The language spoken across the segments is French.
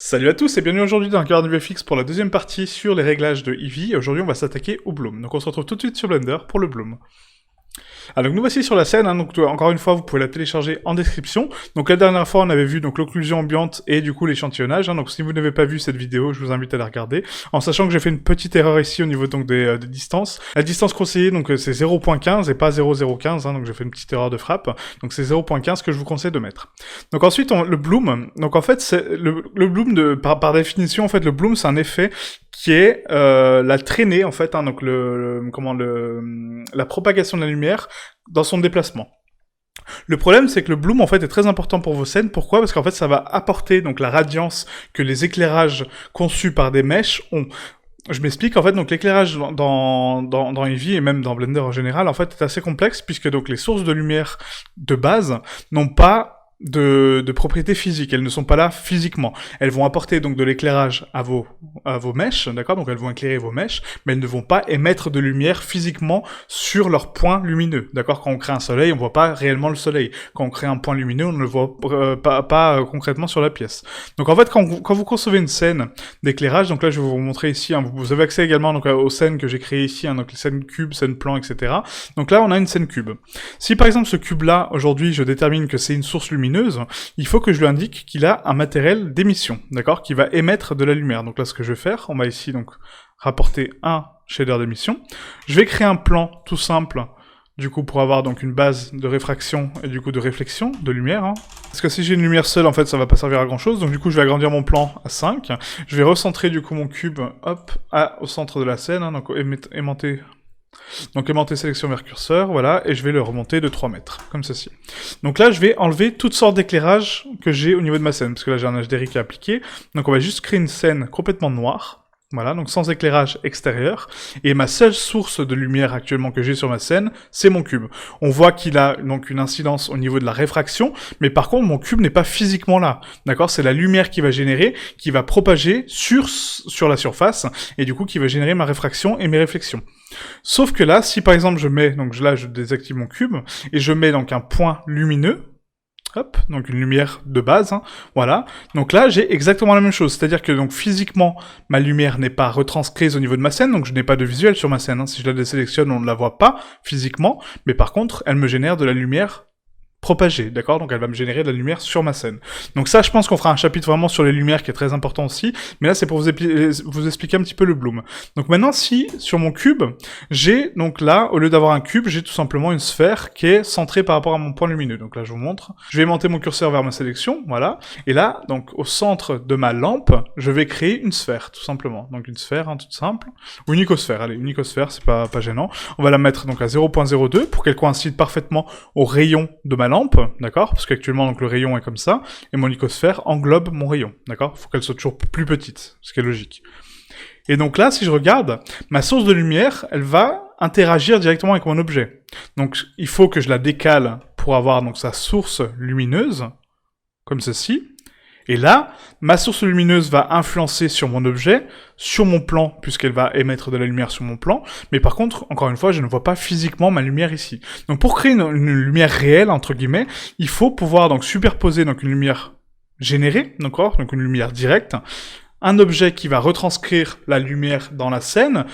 Salut à tous et bienvenue aujourd'hui dans Garden VFX pour la deuxième partie sur les réglages de Eevee. Aujourd'hui on va s'attaquer au Bloom. Donc on se retrouve tout de suite sur Blender pour le Bloom. Ah, donc nous voici sur la scène, donc encore une fois vous pouvez la télécharger en description. Donc la dernière fois on avait vu donc l'occlusion ambiante et du coup l'échantillonnage, donc si vous n'avez pas vu cette vidéo je vous invite à la regarder, en sachant que j'ai fait une petite erreur ici au niveau donc des distances. La distance conseillée donc c'est 0.15 et pas 0,015, donc j'ai fait une petite erreur de frappe, donc c'est 0.15 que je vous conseille de mettre. Donc ensuite le Bloom, donc en fait c'est le Bloom par définition en fait le Bloom c'est un effet qui est la traînée en fait, donc la propagation de la lumière dans son déplacement. Le problème, c'est que le bloom, en fait, est très important pour vos scènes. Pourquoi ? Parce qu'en fait, ça va apporter donc la radiance que les éclairages conçus par des mèches ont. Je m'explique, en fait, donc l'éclairage dans Eevee et même dans Blender en général, en fait, est assez complexe puisque donc les sources de lumière de base n'ont pas de propriétés physiques, elles ne sont pas là physiquement. Elles vont apporter donc de l'éclairage à vos mèches, d'accord ? Donc elles vont éclairer vos mèches, mais elles ne vont pas émettre de lumière physiquement sur leurs points lumineux, d'accord ? Quand on crée un soleil, on voit pas réellement le soleil. Quand on crée un point lumineux, on ne le voit pas concrètement sur la pièce. Donc en fait, quand vous concevez une scène d'éclairage, donc là je vais vous montrer ici, vous avez accès également donc aux scènes que j'ai créées ici, donc les scènes cubes, scènes plans, etc. Donc là on a une scène cube. Si par exemple ce cube-là, aujourd'hui, je détermine que c'est une source lumineuse, il faut que je lui indique qu'il a un matériel d'émission, d'accord, qui va émettre de la lumière. Donc là, ce que je vais faire, on va ici donc rapporter un shader d'émission. Je vais créer un plan tout simple, du coup, pour avoir donc une base de réfraction et du coup de réflexion de lumière. Parce que si j'ai une lumière seule, en fait, ça va pas servir à grand chose. Donc du coup, je vais agrandir mon plan à 5. Je vais recentrer du coup mon cube, hop, au centre de la scène, donc aimanter. Donc aimanter sélection vers curseur, voilà, et je vais le remonter de 3 mètres, comme ceci. Donc là, je vais enlever toutes sortes d'éclairages que j'ai au niveau de ma scène, parce que là j'ai un HDRI qui est appliqué, donc on va juste créer une scène complètement noire, voilà, donc sans éclairage extérieur, et ma seule source de lumière actuellement que j'ai sur ma scène, c'est mon cube. On voit qu'il a donc une incidence au niveau de la réfraction, mais par contre mon cube n'est pas physiquement là, d'accord ? C'est la lumière qui va générer, qui va propager sur la surface, et du coup qui va générer ma réfraction et mes réflexions. Sauf que là, si par exemple je mets, donc là je désactive mon cube, et je mets donc un point lumineux, hop, donc une lumière de base, voilà. Donc là, j'ai exactement la même chose. C'est-à-dire que donc physiquement, ma lumière n'est pas retranscrite au niveau de ma scène, donc je n'ai pas de visuel sur ma scène. Si je la désélectionne, on ne la voit pas physiquement, mais par contre, elle me génère de la lumière propagée, d'accord ? Donc elle va me générer de la lumière sur ma scène. Donc ça, je pense qu'on fera un chapitre vraiment sur les lumières qui est très important aussi, mais là c'est pour vous expliquer un petit peu le bloom. Donc maintenant, si sur mon cube, j'ai donc là, au lieu d'avoir un cube, j'ai tout simplement une sphère qui est centrée par rapport à mon point lumineux. Donc là, je vous montre. Je vais aimanter mon curseur vers ma sélection, voilà. Et là, donc au centre de ma lampe, je vais créer une sphère, tout simplement. Donc une sphère, toute simple. Ou une icosphère, allez, une icosphère, c'est pas gênant. On va la mettre donc à 0.02 pour qu'elle coïncide parfaitement au rayon de ma lampe, d'accord ? Parce qu'actuellement, donc, le rayon est comme ça, et mon icosphère englobe mon rayon, d'accord ? Faut qu'elle soit toujours plus petite, ce qui est logique. Et donc là, si je regarde, ma source de lumière, elle va interagir directement avec mon objet. Donc, il faut que je la décale pour avoir donc sa source lumineuse, comme ceci. Et là, ma source lumineuse va influencer sur mon objet, sur mon plan, puisqu'elle va émettre de la lumière sur mon plan, mais par contre, encore une fois, je ne vois pas physiquement ma lumière ici. Donc pour créer une lumière réelle, entre guillemets, il faut pouvoir donc superposer donc une lumière générée, d'accord, donc une lumière directe, un objet qui va retranscrire la lumière dans la scène,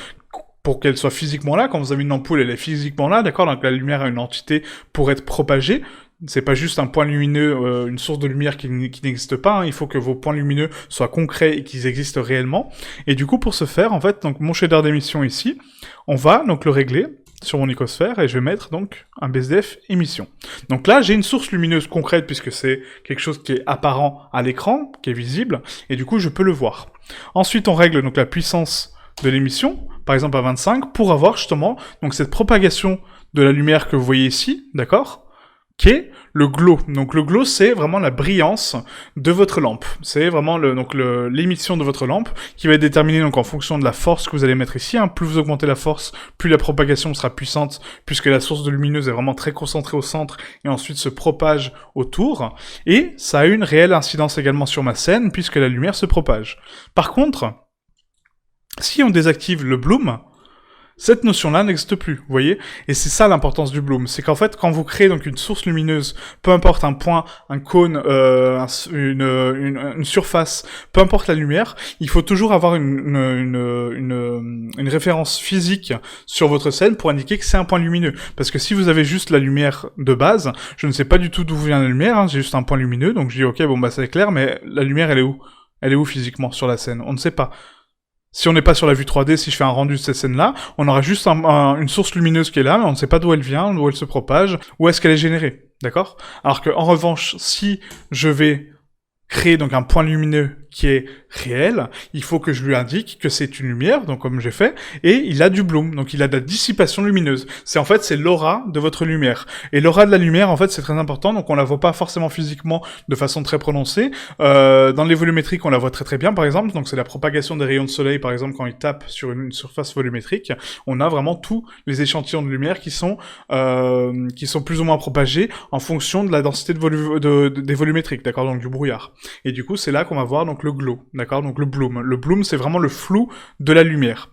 pour qu'elle soit physiquement là. Quand vous avez une ampoule, elle est physiquement là, d'accord, donc la lumière a une entité pour être propagée. C'est pas juste un point lumineux, une source de lumière qui n'existe pas, il faut que vos points lumineux soient concrets et qu'ils existent réellement. Et du coup, pour ce faire, en fait, donc mon shader d'émission ici, on va donc le régler sur mon icosphère, et je vais mettre donc un BSDF émission. Donc là, j'ai une source lumineuse concrète, puisque c'est quelque chose qui est apparent à l'écran, qui est visible, et du coup, je peux le voir. Ensuite, on règle donc la puissance de l'émission, par exemple à 25, pour avoir justement donc cette propagation de la lumière que vous voyez ici, d'accord ? Qui est le glow. Donc le glow, c'est vraiment la brillance de votre lampe. C'est vraiment l'émission de votre lampe qui va être déterminée donc en fonction de la force que vous allez mettre ici. Plus vous augmentez la force, plus la propagation sera puissante, puisque la source de lumineuse est vraiment très concentrée au centre et ensuite se propage autour. Et ça a une réelle incidence également sur ma scène, puisque la lumière se propage. Par contre, si on désactive le bloom, cette notion-là n'existe plus, vous voyez? Et c'est ça l'importance du bloom, c'est qu'en fait, quand vous créez donc une source lumineuse, peu importe un point, un cône, une surface, peu importe la lumière, il faut toujours avoir une référence physique sur votre scène pour indiquer que c'est un point lumineux. Parce que si vous avez juste la lumière de base, je ne sais pas du tout d'où vient la lumière, hein, j'ai juste un point lumineux, donc je dis ok, bon bah c'est clair, mais la lumière elle est où? Elle est où physiquement sur la scène? On ne sait pas. Si on n'est pas sur la vue 3D, si je fais un rendu de cette scène-là, on aura juste une source lumineuse qui est là, mais on ne sait pas d'où elle vient, d'où elle se propage, où est-ce qu'elle est générée, d'accord? Alors que, en revanche, si je vais créer donc un point lumineux qui est réel, il faut que je lui indique que c'est une lumière, donc comme j'ai fait, et il a du bloom, donc il a de la dissipation lumineuse. C'est l'aura de votre lumière. Et l'aura de la lumière, en fait, c'est très important, donc on la voit pas forcément physiquement de façon très prononcée. Dans les volumétriques, on la voit très très bien, par exemple, donc c'est la propagation des rayons de soleil, par exemple, quand ils tapent sur une surface volumétrique, on a vraiment tous les échantillons de lumière qui sont plus ou moins propagés en fonction de la densité des volumétriques, d'accord, donc du brouillard. Et du coup, c'est là qu'on va voir donc le glow, d'accord, donc le bloom. Le bloom, c'est vraiment le flou de la lumière.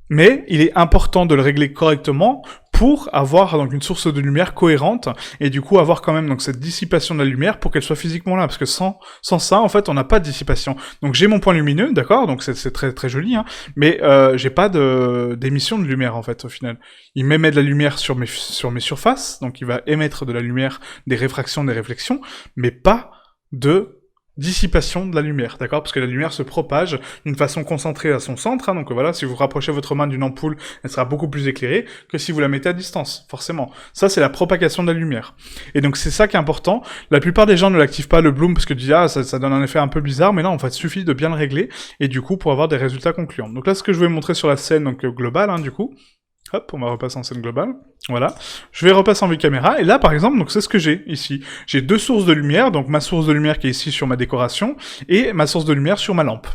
Mais il est important de le régler correctement pour avoir donc une source de lumière cohérente et du coup avoir quand même donc cette dissipation de la lumière pour qu'elle soit physiquement là, parce que sans ça en fait on n'a pas de dissipation. Donc j'ai mon point lumineux, d'accord, donc c'est très très joli, hein, mais j'ai pas d'émission de lumière en fait au final. Il m'émet de la lumière sur mes surfaces, donc il va émettre de la lumière, des réfractions, des réflexions, mais pas de dissipation de la lumière, d'accord? Parce que la lumière se propage d'une façon concentrée à son centre, hein, donc voilà, si vous rapprochez votre main d'une ampoule, elle sera beaucoup plus éclairée que si vous la mettez à distance, forcément. Ça, c'est la propagation de la lumière. Et donc c'est ça qui est important. La plupart des gens ne l'activent pas, le bloom, parce que ça donne un effet un peu bizarre, mais non, en fait, il suffit de bien le régler, et du coup, pour avoir des résultats concluants. Donc là, ce que je vais montrer sur la scène, donc globale, hein, du coup, hop, on va repasser en scène globale. Voilà. Je vais repasser en vue caméra. Et là, par exemple, donc c'est ce que j'ai ici. J'ai deux sources de lumière. Donc ma source de lumière qui est ici sur ma décoration et ma source de lumière sur ma lampe.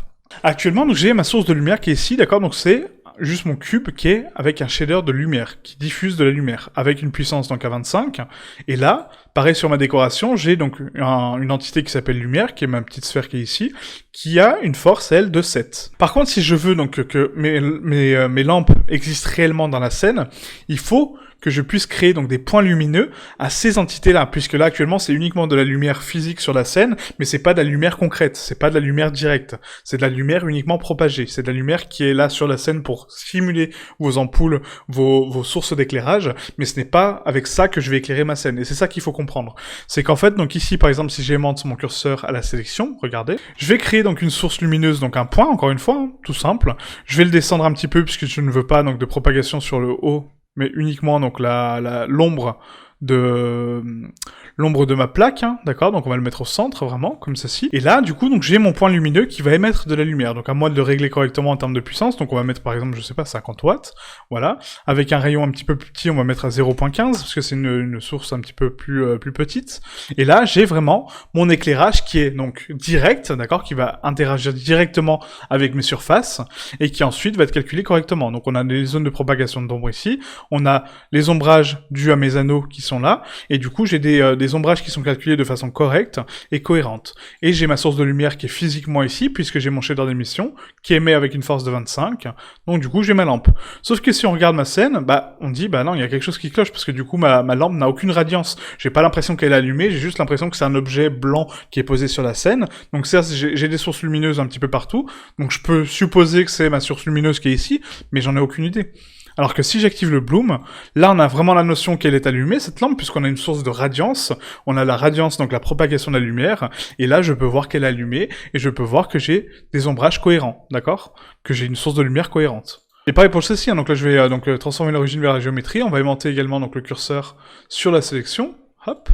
Actuellement, donc j'ai ma source de lumière qui est ici, d'accord? Donc c'est juste mon cube qui est avec un shader de lumière, qui diffuse de la lumière, avec une puissance donc à 25. Et là, pareil sur ma décoration, j'ai donc une entité qui s'appelle lumière, qui est ma petite sphère qui est ici, qui a une force, elle, de 7. Par contre, si je veux donc que mes lampes existent réellement dans la scène, il faut que je puisse créer donc des points lumineux à ces entités-là, puisque là actuellement c'est uniquement de la lumière physique sur la scène, mais c'est pas de la lumière concrète, c'est pas de la lumière directe, c'est de la lumière uniquement propagée, c'est de la lumière qui est là sur la scène pour stimuler vos ampoules, vos sources d'éclairage, mais ce n'est pas avec ça que je vais éclairer ma scène, et c'est ça qu'il faut comprendre. C'est qu'en fait, donc ici par exemple, si j'aimante mon curseur à la sélection, regardez, je vais créer donc une source lumineuse, donc un point, encore une fois, hein, tout simple, je vais le descendre un petit peu puisque je ne veux pas donc de propagation sur le haut, mais uniquement donc l'ombre de ma plaque, hein, d'accord? Donc on va le mettre au centre, vraiment, comme ceci. Et là, du coup, donc j'ai mon point lumineux qui va émettre de la lumière. Donc à moi de le régler correctement en termes de puissance. Donc on va mettre par exemple, je sais pas, 50 watts, voilà. Avec un rayon un petit peu plus petit, on va mettre à 0.15, parce que c'est une source un petit peu plus petite. Et là, j'ai vraiment mon éclairage qui est donc direct, d'accord? Qui va interagir directement avec mes surfaces, et qui ensuite va être calculé correctement. Donc on a des zones de propagation d'ombre ici, on a les ombrages dus à mes anneaux qui sont là, et du coup j'ai des ombrages qui sont calculés de façon correcte et cohérente. Et j'ai ma source de lumière qui est physiquement ici, puisque j'ai mon shader d'émission, qui émet avec une force de 25, donc du coup j'ai ma lampe. Sauf que si on regarde ma scène, on dit non, il y a quelque chose qui cloche, parce que du coup ma lampe n'a aucune radiance. J'ai pas l'impression qu'elle est allumée, j'ai juste l'impression que c'est un objet blanc qui est posé sur la scène. Donc certes, j'ai des sources lumineuses un petit peu partout, donc je peux supposer que c'est ma source lumineuse qui est ici, mais j'en ai aucune idée. Alors que si j'active le bloom, là on a vraiment la notion qu'elle est allumée, cette lampe, puisqu'on a une source de radiance, on a la radiance, donc la propagation de la lumière, et là je peux voir qu'elle est allumée, et je peux voir que j'ai des ombrages cohérents, d'accord? Que j'ai une source de lumière cohérente. Et pareil pour ceci, hein, donc là je vais transformer l'origine vers la géométrie, on va aimanter également donc le curseur sur la sélection, hop,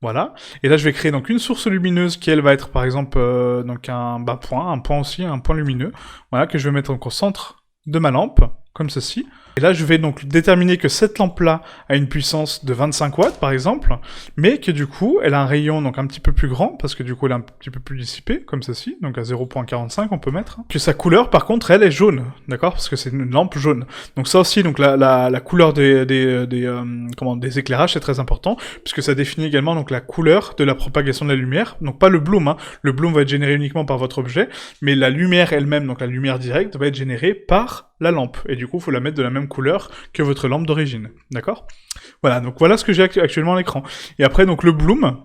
voilà, et là je vais créer donc une source lumineuse qui elle va être par exemple donc un point aussi, un point lumineux, voilà, que je vais mettre donc au centre de ma lampe, comme ceci. Et là, je vais donc déterminer que cette lampe-là a une puissance de 25 watts, par exemple, mais que du coup, elle a un rayon donc un petit peu plus grand, parce que du coup, elle est un petit peu plus dissipée, comme ceci, donc à 0.45, on peut mettre. Que sa couleur, par contre, elle est jaune, d'accord? Parce que c'est une lampe jaune. Donc ça aussi, donc la couleur des éclairages, c'est très important, puisque ça définit également donc la couleur de la propagation de la lumière. Donc pas le bloom, hein. Le bloom va être généré uniquement par votre objet, mais la lumière elle-même, donc la lumière directe, va être générée par la lampe. Et du coup, il faut la mettre de la même couleur que votre lampe d'origine. D'accord? Voilà, donc voilà ce que j'ai actuellement à l'écran. Et après, donc le bloom,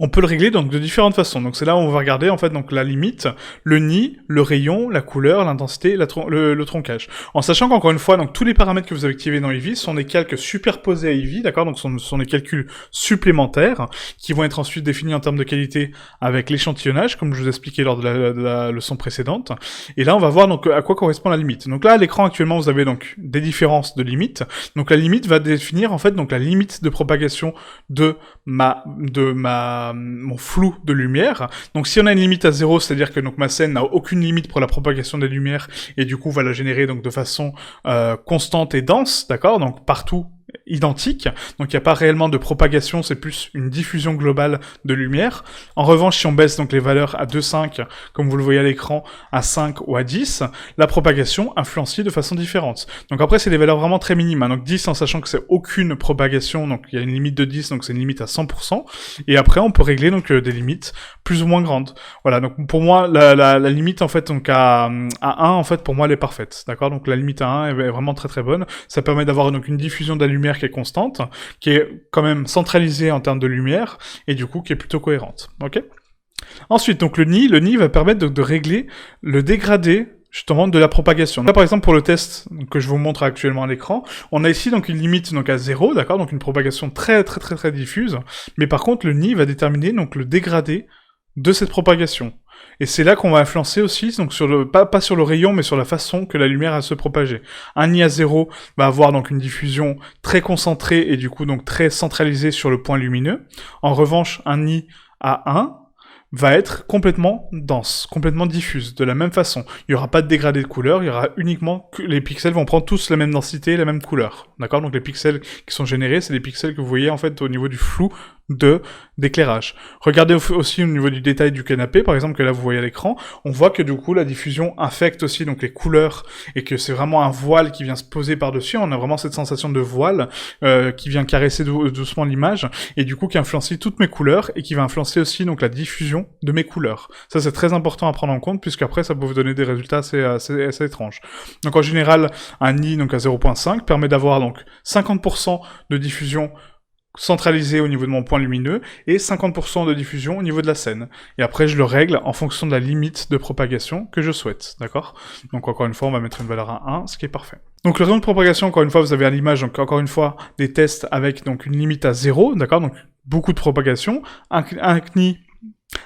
on peut le régler donc de différentes façons. Donc c'est là où on va regarder en fait donc la limite, le nid, le rayon, la couleur, l'intensité, le troncage. En sachant qu'encore une fois, donc tous les paramètres que vous avez activés dans Eevee sont des calques superposés à Eevee, d'accord? Donc ce sont des calculs supplémentaires qui vont être ensuite définis en termes de qualité avec l'échantillonnage, comme je vous expliquais lors de la leçon précédente. Et là, on va voir donc à quoi correspond la limite. Donc là, à l'écran actuellement, vous avez donc des différences de limites. Donc la limite va définir en fait donc la limite de propagation de mon flou de lumière. Donc si on a une limite à 0, c'est-à-dire que donc ma scène n'a aucune limite pour la propagation des lumières et du coup va la générer donc de façon constante et dense, d'accord, donc partout identique, donc il n'y a pas réellement de propagation, c'est plus une diffusion globale de lumière. En revanche, si on baisse donc les valeurs à 2,5, comme vous le voyez à l'écran, à 5 ou à 10, la propagation influencie de façon différente. Donc après, c'est des valeurs vraiment très minimes, hein. Donc 10 en sachant que c'est aucune propagation, donc il y a une limite de 10, donc c'est une limite à 100%, et après on peut régler donc des limites plus ou moins grandes. Voilà, donc pour moi, la limite en fait donc à 1, en fait pour moi elle est parfaite, d'accord? Donc la limite à 1 est vraiment très très bonne, ça permet d'avoir donc une diffusion de la lumière qui est constante, qui est quand même centralisée en termes de lumière, et du coup qui est plutôt cohérente. Ok ? Ensuite, donc le nid va permettre de régler le dégradé justement de la propagation. Là par exemple pour le test que je vous montre actuellement à l'écran, on a ici donc une limite donc à 0, d'accord, donc une propagation très diffuse, mais par contre le nid va déterminer donc le dégradé de cette propagation. Et c'est là qu'on va influencer aussi, donc sur le pas sur le rayon, mais sur la façon que la lumière va se propager. Un nid à 0 va avoir donc une diffusion très concentrée et du coup donc très centralisée sur le point lumineux. En revanche, un nid à 1 va être complètement dense, complètement diffuse, de la même façon. Il n'y aura pas de dégradé de couleur, il y aura uniquement que les pixels vont prendre tous la même densité, la même couleur. D'accord? Donc les pixels qui sont générés, c'est des pixels que vous voyez en fait au niveau du flou d'éclairage. Regardez aussi au niveau du détail du canapé, par exemple, que là vous voyez à l'écran, on voit que du coup la diffusion affecte aussi donc les couleurs et que c'est vraiment un voile qui vient se poser par-dessus. On a vraiment cette sensation de voile qui vient caresser doucement l'image et du coup qui influencie toutes mes couleurs et qui va influencer aussi donc la diffusion de mes couleurs. Ça c'est très important à prendre en compte puisqu'après ça peut vous donner des résultats assez étranges. Donc en général, un nid donc à 0.5 permet d'avoir donc 50% de diffusion centralisé au niveau de mon point lumineux et 50% de diffusion au niveau de la scène. Et après, je le règle en fonction de la limite de propagation que je souhaite, d'accord? Donc encore une fois, on va mettre une valeur à 1, ce qui est parfait. Donc le rayon de propagation, encore une fois, vous avez à l'image, donc encore une fois, des tests avec donc une limite à 0, d'accord? Donc beaucoup de propagation, un CNI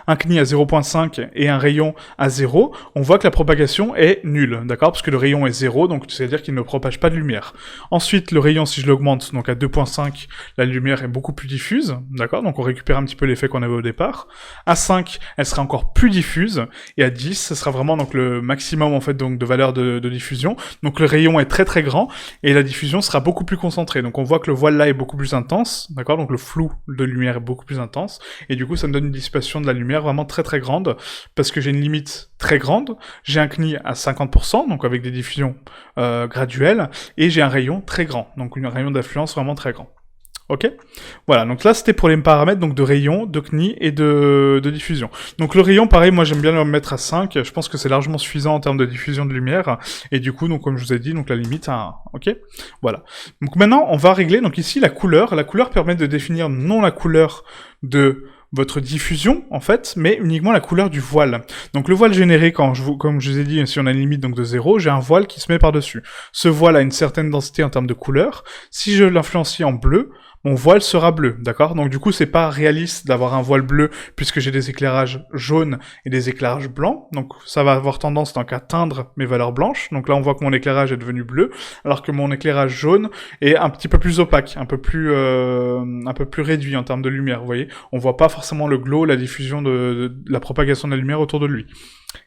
à 0.5 et un rayon à 0, on voit que la propagation est nulle, d'accord? Parce que le rayon est 0, donc c'est-à-dire qu'il ne propage pas de lumière. Ensuite, le rayon, si je l'augmente, donc à 2.5, la lumière est beaucoup plus diffuse, d'accord? Donc on récupère un petit peu l'effet qu'on avait au départ. À 5, elle sera encore plus diffuse, et à 10, ce sera vraiment donc le maximum en fait donc de valeur de diffusion. Donc le rayon est très grand, et la diffusion sera beaucoup plus concentrée. Donc on voit que le voile là est beaucoup plus intense, d'accord? Donc le flou de lumière est beaucoup plus intense, et du coup ça me donne une dissipation de la lumière vraiment très grande, parce que j'ai une limite très grande, j'ai un CNI à 50%, donc avec des diffusions graduelles, et j'ai un rayon très grand, donc un rayon d'influence vraiment très grand. Ok? Voilà, donc là c'était pour les paramètres donc de rayon, de CNI et de diffusion. Donc le rayon, pareil, moi j'aime bien le mettre à 5, je pense que c'est largement suffisant en termes de diffusion de lumière, et du coup, donc comme je vous ai dit, donc la limite à 1, ok? Voilà. Donc maintenant, on va régler, donc ici, la couleur permet de définir non la couleur de votre diffusion, en fait, mais uniquement la couleur du voile. Donc le voile généré, comme je vous ai dit, si on a une limite donc de 0, j'ai un voile qui se met par-dessus. Ce voile a une certaine densité en termes de couleur. Si je l'influencie en bleu, mon voile sera bleu, d'accord? Donc du coup, c'est pas réaliste d'avoir un voile bleu puisque j'ai des éclairages jaunes et des éclairages blancs. Donc ça va avoir tendance donc à teindre mes valeurs blanches. Donc là, on voit que mon éclairage est devenu bleu, alors que mon éclairage jaune est un petit peu plus opaque, un peu plus réduit en termes de lumière. Vous voyez, on voit pas forcément le glow, la diffusion de la propagation de la lumière autour de lui.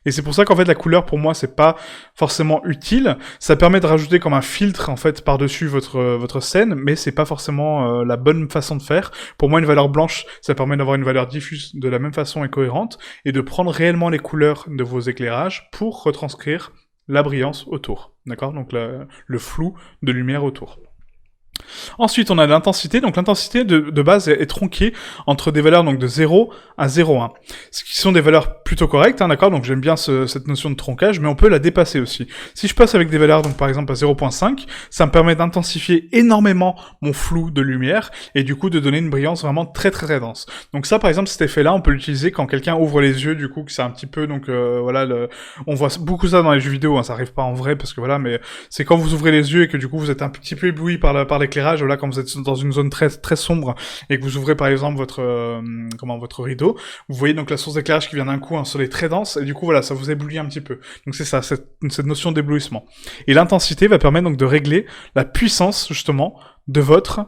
Et c'est pour ça qu'en fait la couleur pour moi c'est pas forcément utile, ça permet de rajouter comme un filtre en fait par-dessus votre scène, mais c'est pas forcément la bonne façon de faire. Pour moi une valeur blanche ça permet d'avoir une valeur diffuse de la même façon et cohérente, et de prendre réellement les couleurs de vos éclairages pour retranscrire la brillance autour, d'accord? Donc le flou de lumière autour. Ensuite, on a l'intensité. Donc l'intensité de base est tronquée entre des valeurs donc de 0 à 0,1. Ce qui sont des valeurs plutôt correctes, hein, d'accord. Donc j'aime bien cette notion de tronquage, mais on peut la dépasser aussi. Si je passe avec des valeurs, donc par exemple à 0,5, ça me permet d'intensifier énormément mon flou de lumière et du coup de donner une brillance vraiment très très très dense. Donc ça, par exemple, cet effet-là, on peut l'utiliser quand quelqu'un ouvre les yeux, du coup, que c'est un petit peu, donc voilà, on voit beaucoup ça dans les jeux vidéo, hein, ça arrive pas en vrai parce que voilà, mais c'est quand vous ouvrez les yeux et que du coup vous êtes un petit peu ébloui par l'éclairage, voilà, quand vous êtes dans une zone très très sombre et que vous ouvrez par exemple votre rideau, vous voyez donc la source d'éclairage qui vient d'un coup, un soleil très dense, et du coup voilà, ça vous éblouit un petit peu. Donc c'est ça, cette notion d'éblouissement. Et l'intensité va permettre donc de régler la puissance justement de votre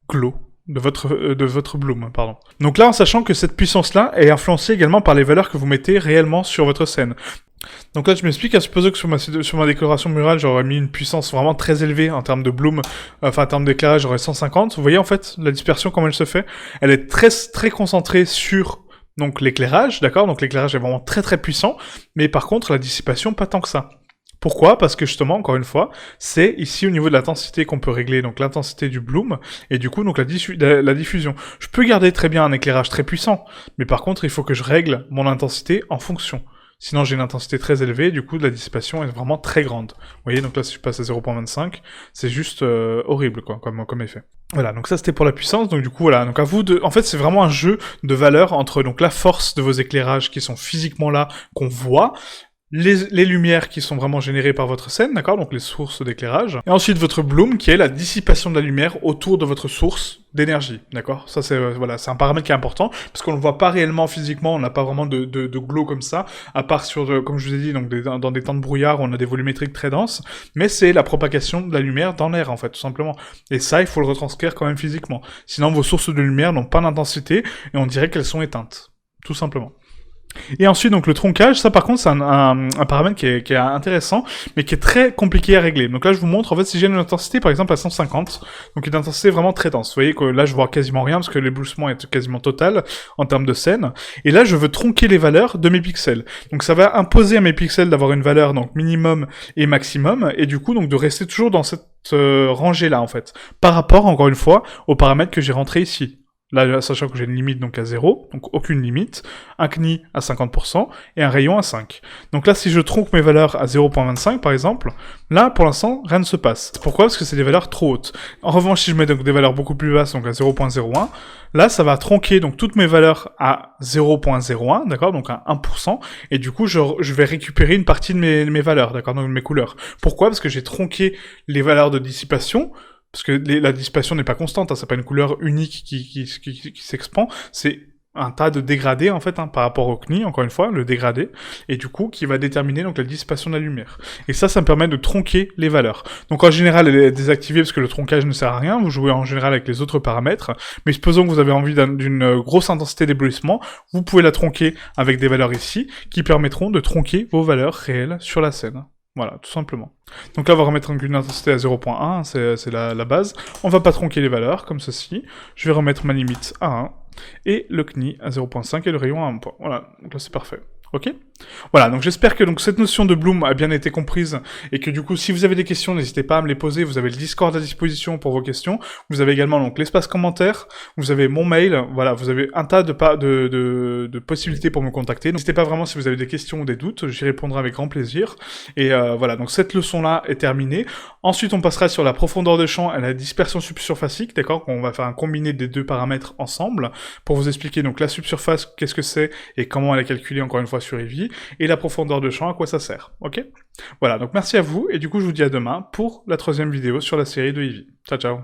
glow. De votre bloom, pardon. Donc là, en sachant que cette puissance-là est influencée également par les valeurs que vous mettez réellement sur votre scène. Donc là, je m'explique, à supposer que sur ma décoration murale, j'aurais mis une puissance vraiment très élevée en termes de bloom, enfin en termes d'éclairage, j'aurais 150. Vous voyez en fait la dispersion, comment elle se fait? Elle est très très concentrée sur donc l'éclairage, d'accord? Donc l'éclairage est vraiment très très puissant, mais par contre la dissipation pas tant que ça. Pourquoi? Parce que justement, encore une fois, c'est ici au niveau de l'intensité qu'on peut régler, donc l'intensité du bloom, et du coup donc la diffusion. Je peux garder très bien un éclairage très puissant, mais par contre il faut que je règle mon intensité en fonction. Sinon j'ai une intensité très élevée, du coup la dissipation est vraiment très grande. Vous voyez, donc là si je passe à 0.25, c'est juste horrible quoi, comme effet. Voilà, donc ça c'était pour la puissance, donc du coup voilà, donc à vous de... En fait c'est vraiment un jeu de valeurs entre donc la force de vos éclairages qui sont physiquement là, qu'on voit, les lumières qui sont vraiment générées par votre scène, d'accord, donc les sources d'éclairage, et ensuite votre bloom qui est la dissipation de la lumière autour de votre source d'énergie, d'accord. Ça c'est voilà, c'est un paramètre qui est important parce qu'on le voit pas réellement physiquement, on n'a pas vraiment de glow comme ça, à part sur comme je vous ai dit, donc dans des temps de brouillard, on a des volumétriques très denses, mais c'est la propagation de la lumière dans l'air en fait, tout simplement. Et ça, il faut le retranscrire quand même physiquement. Sinon, vos sources de lumière n'ont pas d'intensité et on dirait qu'elles sont éteintes, tout simplement. Et ensuite, donc le troncage, ça par contre, c'est un paramètre qui est intéressant, mais qui est très compliqué à régler. Donc là, je vous montre, en fait, si j'ai une intensité, par exemple, à 150, donc une intensité vraiment très dense. Vous voyez que là, je vois quasiment rien, parce que l'éblouissement est quasiment total, en termes de scène. Et là, je veux tronquer les valeurs de mes pixels. Donc ça va imposer à mes pixels d'avoir une valeur, donc minimum et maximum, et du coup, donc de rester toujours dans cette rangée-là, en fait. Par rapport, encore une fois, aux paramètres que j'ai rentrés ici. Là, sachant que j'ai une limite donc à 0, donc aucune limite, un CNI à 50% et un rayon à 5. Donc là, si je tronque mes valeurs à 0.25 par exemple, là, pour l'instant, rien ne se passe. Pourquoi? Parce que c'est des valeurs trop hautes. En revanche, si je mets donc des valeurs beaucoup plus basses, donc à 0.01, là, ça va tronquer donc toutes mes valeurs à 0.01, d'accord, donc à 1%, et du coup, je vais récupérer une partie de mes valeurs, d'accord, donc de mes couleurs. Pourquoi? Parce que j'ai tronqué les valeurs de dissipation, parce que la dissipation n'est pas constante, hein, c'est pas une couleur unique qui s'expand, c'est un tas de dégradés en fait, hein, par rapport au CNI, encore une fois, le dégradé, et du coup qui va déterminer donc la dissipation de la lumière. Et ça me permet de tronquer les valeurs. Donc en général, elle est désactivée parce que le troncage ne sert à rien, vous jouez en général avec les autres paramètres, mais supposons que vous avez envie d'une grosse intensité d'éblouissement, vous pouvez la tronquer avec des valeurs ici, qui permettront de tronquer vos valeurs réelles sur la scène. Voilà, tout simplement. Donc là, on va remettre une intensité à 0.1, c'est la base. On va pas tronquer les valeurs, comme ceci. Je vais remettre ma limite à 1, et le CNI à 0.5 et le rayon à 1 point. Voilà, donc là c'est parfait. Ok? Voilà, donc j'espère que donc cette notion de bloom a bien été comprise et que du coup, si vous avez des questions, n'hésitez pas à me les poser. Vous avez le Discord à disposition pour vos questions. Vous avez également donc l'espace commentaire. Vous avez mon mail. Voilà, vous avez un tas de possibilités pour me contacter. N'hésitez pas vraiment si vous avez des questions ou des doutes, j'y répondrai avec grand plaisir. Et voilà, donc cette leçon-là est terminée. Ensuite, on passera sur la profondeur de champ et la dispersion subsurfacique, d'accord? On va faire un combiné des deux paramètres ensemble pour vous expliquer donc la subsurface, qu'est-ce que c'est et comment elle est calculée encore une fois sur Eevee, et la profondeur de champ, à quoi ça sert, ok? Voilà, donc merci à vous, et du coup je vous dis à demain pour la 3e vidéo sur la série de Eevee. Ciao ciao.